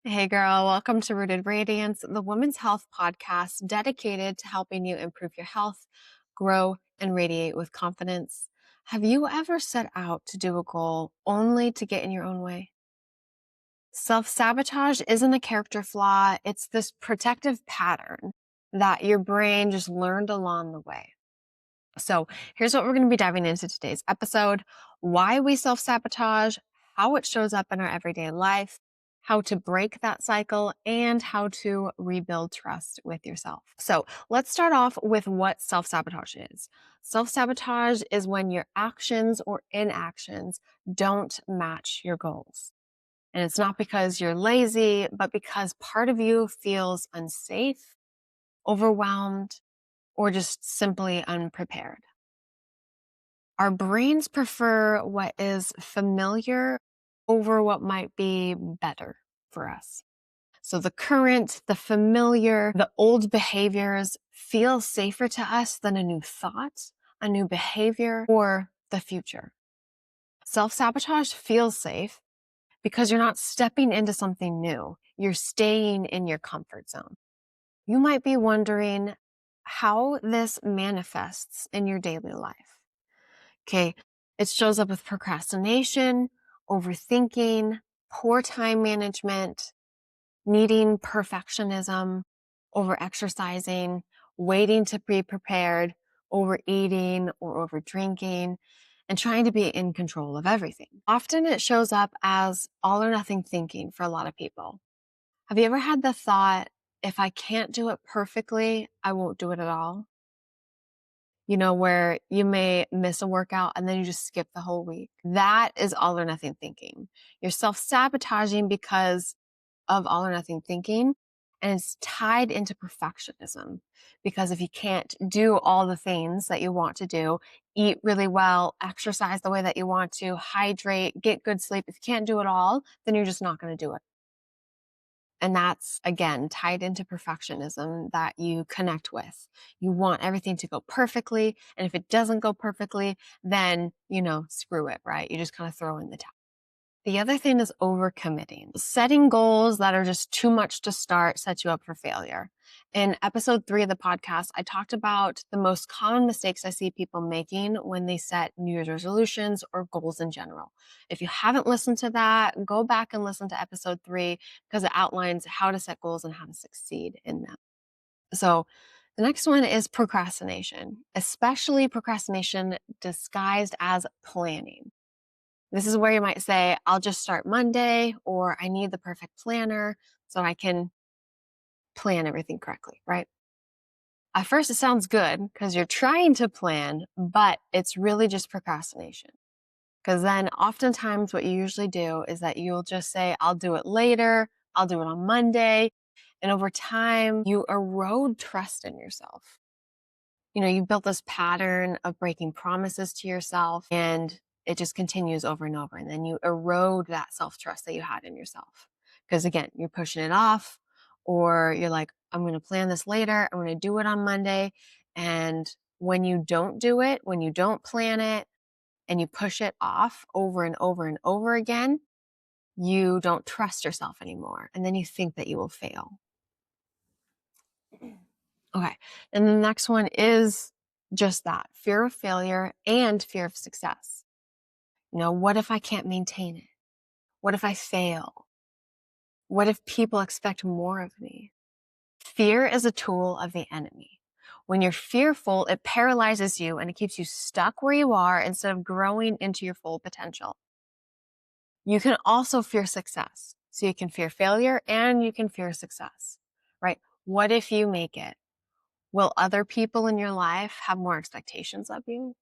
Hey girl, welcome to Rooted Radiance, the women's health podcast dedicated to helping you improve your health, grow, and radiate with confidence. Have you ever set out to do a goal only to get in your own way? Self-sabotage isn't a character flaw, it's this protective pattern that your brain just learned along the way. So, here's what we're going to be diving into today's episode: why we self sabotage, how it shows up in our everyday life, how to break that cycle, and how to rebuild trust with yourself. So, let's start off with what self sabotage is. Self sabotage is when your actions or inactions don't match your goals. And it's not because you're lazy, but because part of you feels unsafe, overwhelmed, or just simply unprepared. Our brains prefer what is familiar over what might be better for us. So the current, the familiar, the old behaviors feel safer to us than a new thought, a new behavior, or the future. Self-sabotage feels safe because you're not stepping into something new. You're staying in your comfort zone. You might be wondering how this manifests in your daily life. Okay, it shows up with procrastination, overthinking, poor time management, needing perfectionism, overexercising, waiting to be prepared, overeating or overdrinking, and trying to be in control of everything. Often it shows up as all or nothing thinking for a lot of people. Have you ever had the thought, if I can't do it perfectly, I won't do it at all? Where you may miss a workout and then you just skip the whole week. That is all or nothing thinking. You're self-sabotaging because of all or nothing thinking, and it's tied into perfectionism. Because if you can't do all the things that you want to do, eat really well, exercise the way that you want to, hydrate, get good sleep, if you can't do it all, then you're just not going to do it. And that's, again, tied into perfectionism that you connect with. You want everything to go perfectly. And if it doesn't go perfectly, then, screw it, right? You just kind of throw in the towel. The other thing is overcommitting. Setting goals that are just too much to start sets you up for failure. In episode 3 of the podcast, I talked about the most common mistakes I see people making when they set New Year's resolutions or goals in general. If you haven't listened to that, go back and listen to episode 3 because it outlines how to set goals and how to succeed in them. So the next one is procrastination, especially procrastination disguised as planning. This is where you might say, I'll just start Monday, or I need the perfect planner so I can plan everything correctly, right? At first, it sounds good because you're trying to plan, but it's really just procrastination. Because then oftentimes what you usually do is that you'll just say, I'll do it later, I'll do it on Monday. And over time, you erode trust in yourself. You built this pattern of breaking promises to yourself, and it just continues over and over. And then you erode that self-trust that you had in yourself. Because again, you're pushing it off, or you're like, I'm going to plan this later. I'm going to do it on Monday. And when you don't do it, when you don't plan it, and you push it off over and over and over again, you don't trust yourself anymore. And then you think that you will fail. Okay. And the next one is just that: fear of failure and fear of success. What if I can't maintain it? What if I fail? What if people expect more of me? Fear is a tool of the enemy. When you're fearful, it paralyzes you and it keeps you stuck where you are instead of growing into your full potential. You can also fear success. So you can fear failure and you can fear success, right? What if you make it? Will other people in your life have more expectations of you?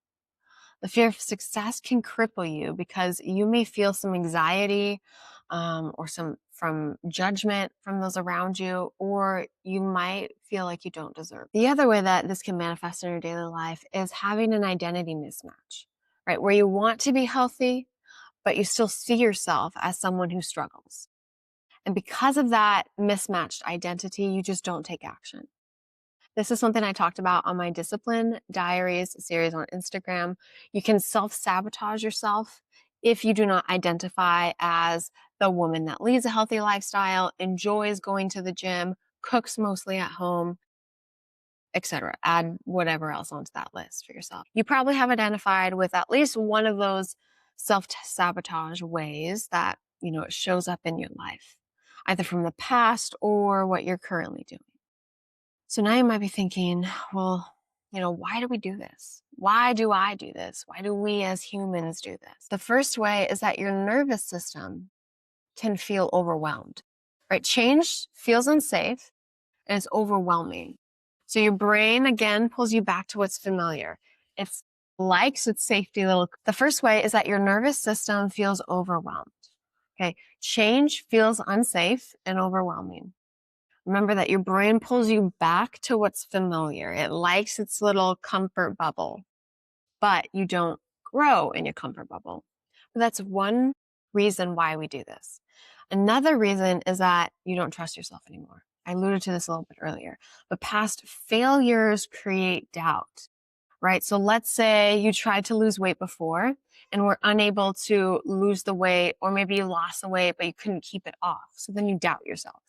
The fear of success can cripple you because you may feel some anxiety or some from judgment from those around you, or you might feel like you don't deserve. The other way that this can manifest in your daily life is having an identity mismatch, right? Where you want to be healthy, but you still see yourself as someone who struggles. And because of that mismatched identity, you just don't take action. This is something I talked about on my Discipline Diaries series on Instagram. You can self-sabotage yourself if you do not identify as the woman that leads a healthy lifestyle, enjoys going to the gym, cooks mostly at home, etc. Add whatever else onto that list for yourself. You probably have identified with at least one of those self-sabotage ways that, it shows up in your life, either from the past or what you're currently doing. So now you might be thinking, well, why do we do this? Why do I do this? Why do we as humans do this? The first way is that your nervous system can feel overwhelmed, right? Change feels unsafe and it's overwhelming. So your brain, again, pulls you back to what's familiar. It's likes its safety little. The first way is that your nervous system feels overwhelmed. Okay. Change feels unsafe and overwhelming. Remember that your brain pulls you back to what's familiar. It likes its little comfort bubble, but you don't grow in your comfort bubble. But that's one reason why we do this. Another reason is that you don't trust yourself anymore. I alluded to this a little bit earlier, but past failures create doubt, right? So let's say you tried to lose weight before and were unable to lose the weight, or maybe you lost the weight, but you couldn't keep it off. So then you doubt yourself.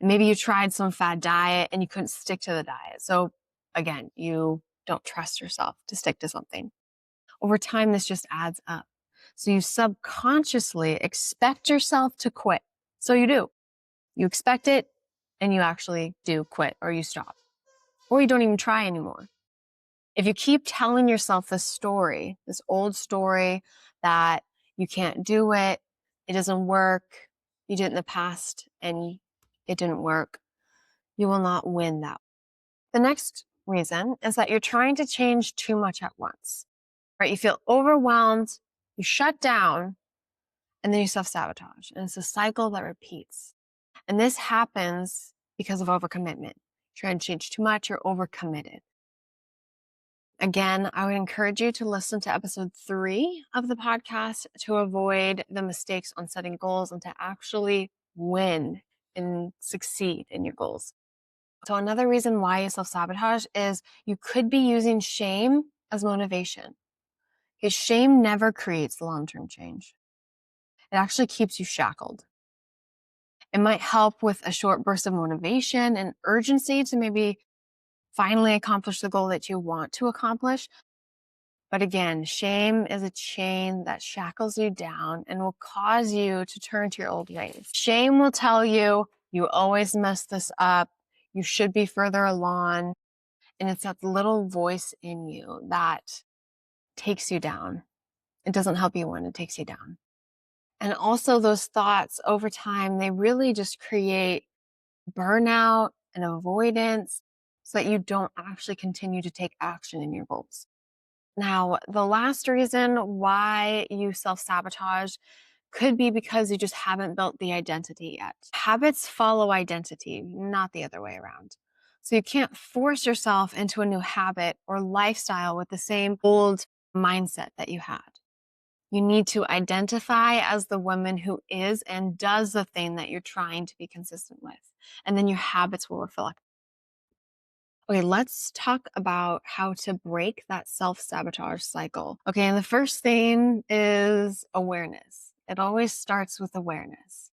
Maybe you tried some fad diet and you couldn't stick to the diet. So again, you don't trust yourself to stick to something. Over time, this just adds up. So you subconsciously expect yourself to quit. So you do. You expect it and you actually do quit, or you stop, or you don't even try anymore. If you keep telling yourself this story, this old story that you can't do it, it doesn't work, you did it in the past and it didn't work, you will not win that. The next reason is that you're trying to change too much at once, right? You feel overwhelmed, you shut down, and then you self-sabotage. And it's a cycle that repeats. And this happens because of overcommitment. Trying to change too much, you're overcommitted. Again, I would encourage you to listen to episode 3 of the podcast to avoid the mistakes on setting goals and to actually win and succeed in your goals. So another reason why you self-sabotage is you could be using shame as motivation. Because shame never creates long-term change. It actually keeps you shackled. It might help with a short burst of motivation and urgency to maybe finally accomplish the goal that you want to accomplish. But again, shame is a chain that shackles you down and will cause you to turn to your old ways. Shame will tell you, you always mess this up. You should be further along. And it's that little voice in you that takes you down. It doesn't help you win, it takes you down. And also those thoughts over time, they really just create burnout and avoidance so that you don't actually continue to take action in your goals. Now, the last reason why you self-sabotage could be because you just haven't built the identity yet. Habits follow identity, not the other way around. So you can't force yourself into a new habit or lifestyle with the same old mindset that you had. You need to identify as the woman who is and does the thing that you're trying to be consistent with. And then your habits will reflect. Okay, let's talk about how to break that self-sabotage cycle. Okay, and the first thing is awareness. It always starts with awareness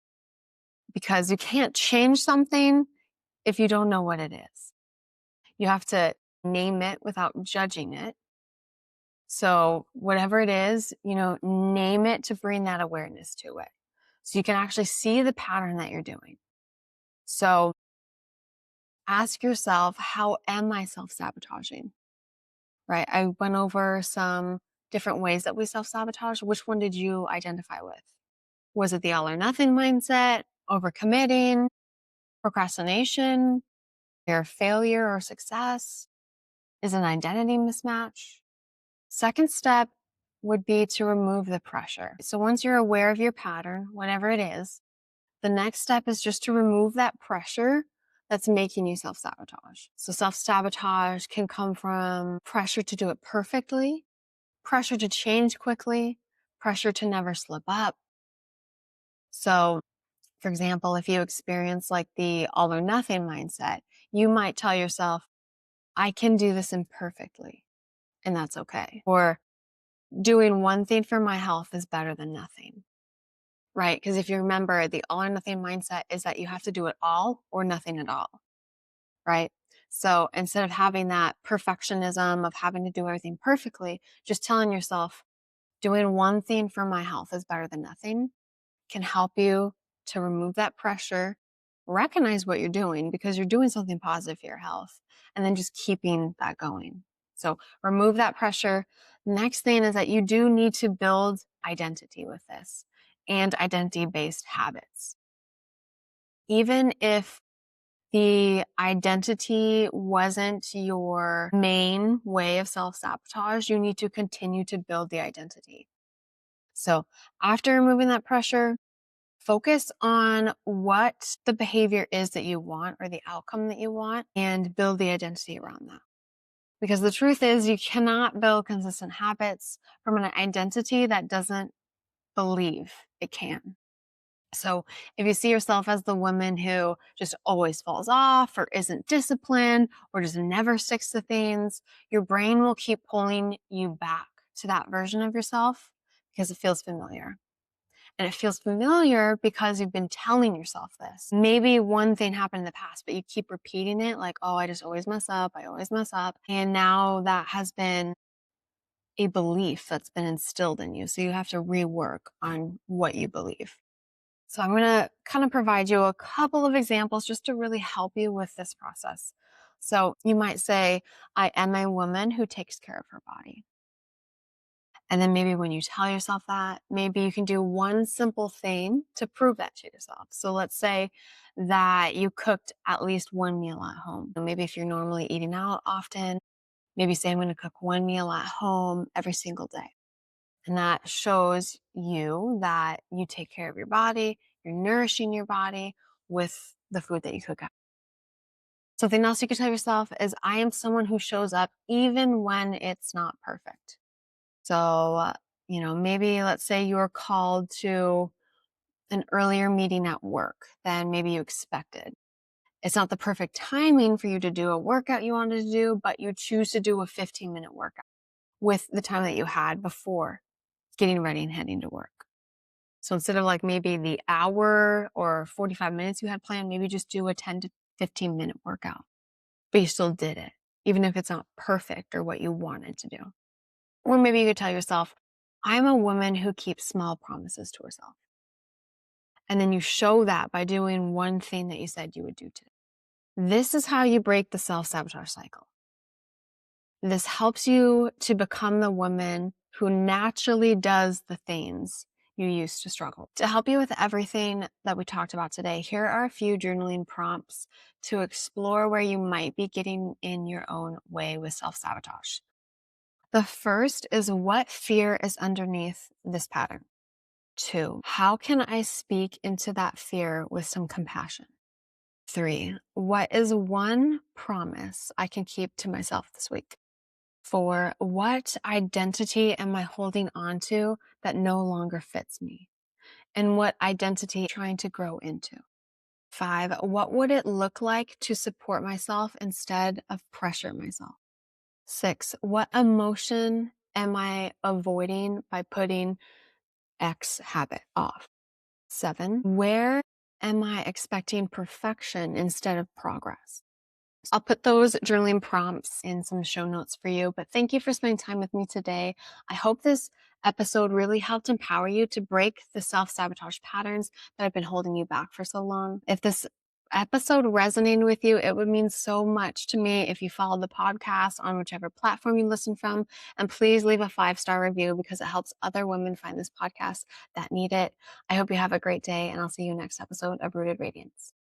because you can't change something if you don't know what it is. You have to name it without judging it. So whatever it is, name it to bring that awareness to it. So you can actually see the pattern that you're doing. So ask yourself, how am I self-sabotaging? Right? I went over some different ways that we self-sabotage. Which one did you identify with? Was it the all or nothing mindset, overcommitting, procrastination, fear of failure or success? Is an identity mismatch? Second step would be to remove the pressure. So once you're aware of your pattern, whatever it is, the next step is just to remove that pressure that's making you self-sabotage. So self-sabotage can come from pressure to do it perfectly, pressure to change quickly, pressure to never slip up. So, for example, if you experience like the all or nothing mindset, you might tell yourself, I can do this imperfectly, and that's okay. Or doing one thing for my health is better than nothing. right? Because if you remember, the all or nothing mindset is that you have to do it all or nothing at all, right? So instead of having that perfectionism of having to do everything perfectly, just telling yourself, doing one thing for my health is better than nothing can help you to remove that pressure, recognize what you're doing because you're doing something positive for your health, and then just keeping that going. So remove that pressure. Next thing is that you do need to build identity with this and identity based habits. Even if the identity wasn't your main way of self sabotage, you need to continue to build the identity. So after removing that pressure, focus on what the behavior is that you want or the outcome that you want and build the identity around that. Because the truth is, you cannot build consistent habits from an identity that doesn't believe it can. So if you see yourself as the woman who just always falls off or isn't disciplined or just never sticks to things, your brain will keep pulling you back to that version of yourself because it feels familiar. And it feels familiar because you've been telling yourself this. Maybe one thing happened in the past, but you keep repeating it like, oh, I just always mess up. I always mess up. And now that has been a belief that's been instilled in you. So you have to rework on what you believe. So I'm going to kind of provide you a couple of examples just to really help you with this process. So you might say, I am a woman who takes care of her body. And then maybe when you tell yourself that, maybe you can do one simple thing to prove that to yourself. So let's say that you cooked at least one meal at home. Maybe if you're normally eating out often, maybe say, I'm going to cook one meal at home every single day. And that shows you that you take care of your body, you're nourishing your body with the food that you cook out. Something else you could tell yourself is, I am someone who shows up even when it's not perfect. So, maybe let's say you're called to an earlier meeting at work than maybe you expected. It's not the perfect timing for you to do a workout you wanted to do, but you choose to do a 15-minute workout with the time that you had before getting ready and heading to work. So instead of like maybe the hour or 45 minutes you had planned, maybe just do a 10 to 15-minute workout, but you still did it, even if it's not perfect or what you wanted to do. Or maybe you could tell yourself, I'm a woman who keeps small promises to herself. And then you show that by doing one thing that you said you would do today. This is how you break the self-sabotage cycle. This helps you to become the woman who naturally does the things you used to struggle. To help you with everything that we talked about today, here are a few journaling prompts to explore where you might be getting in your own way with self-sabotage. The first is, what fear is underneath this pattern? 2, how can I speak into that fear with some compassion? 3, what is one promise I can keep to myself this week? 4, what identity am I holding on to that no longer fits me? And what identity am I trying to grow into? 5, what would it look like to support myself instead of pressure myself? 6, what emotion am I avoiding by putting X habit off? 7, where am I expecting perfection instead of progress? I'll put those journaling prompts in some show notes for you, but thank you for spending time with me today. I hope this episode really helped empower you to break the self-sabotage patterns that have been holding you back for so long. If this episode resonated with you, it would mean so much to me if you followed the podcast on whichever platform you listen from. And please leave a 5-star review because it helps other women find this podcast that need it. I hope you have a great day, and I'll see you next episode of Rooted Radiance.